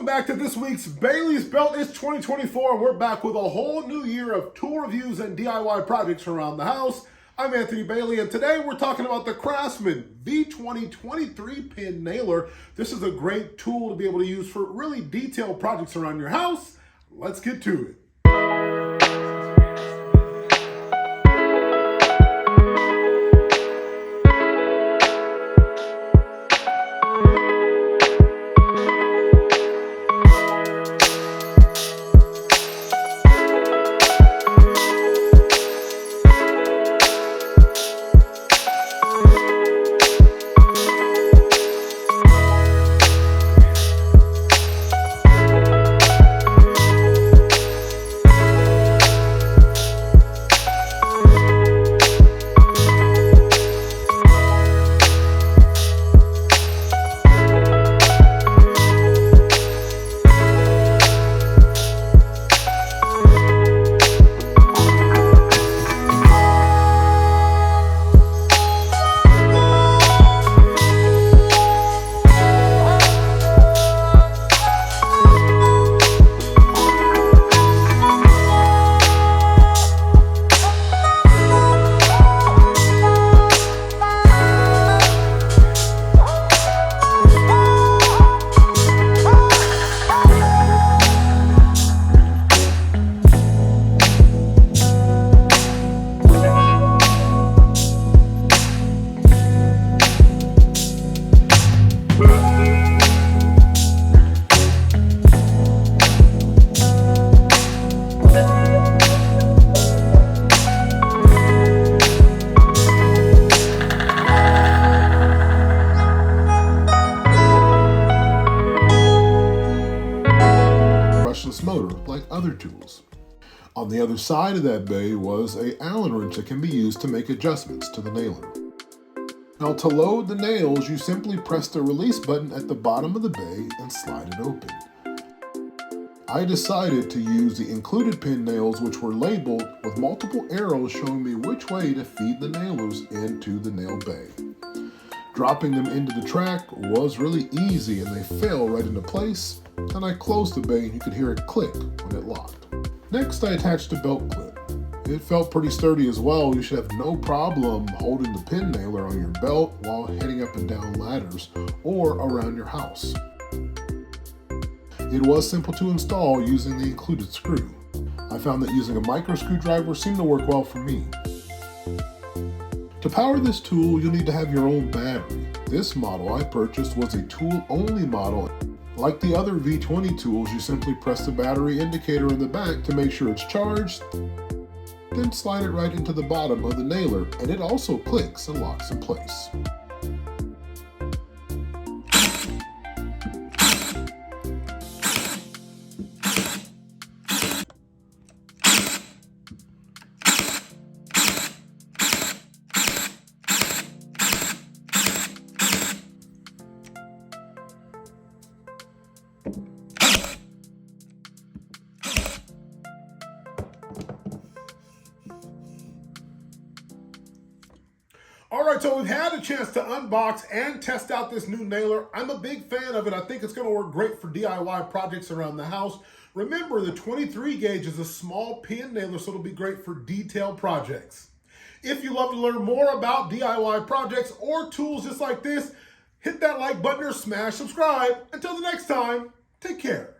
back to this week's Bailey's Belt. It's 2024 and we're back with a whole new year of tool reviews and DIY projects around the house. I'm Anthony Bailey and today we're talking about the Craftsman V20 23-pin nailer. This is a great tool to be able to use for really detailed projects around your house. Let's get to it. Motor like other tools. On the other side of that bay was an Allen wrench that can be used to make adjustments to the nailer. Now to load the nails, you simply press the release button at the bottom of the bay and slide it open. I decided to use the included pin nails, which were labeled with multiple arrows showing me which way to feed the nailers into the nail bay. Dropping them into the track was really easy and they fell right into place. Then I closed the bay and you could hear it click when it locked. Next, I attached a belt clip. It felt pretty sturdy as well. You should have no problem holding the pin nailer on your belt while heading up and down ladders or around your house. It was simple to install using the included screw. I found that using a micro screwdriver seemed to work well for me. To power this tool, you'll need to have your own battery. This model I purchased was a tool-only model. Like the other V20 tools, you simply press the battery indicator in the back to make sure it's charged, then slide it right into the bottom of the nailer, and it also clicks and locks in place. Alright, so we've had a chance to unbox and test out this new nailer. I'm a big fan of it. I think it's going to work great for DIY projects around the house. Remember, the 23 gauge is a small pin nailer, so it'll be great for detailed projects. If you love to learn more about DIY projects or tools just like this, hit that like button or smash subscribe. Until the next time, take care.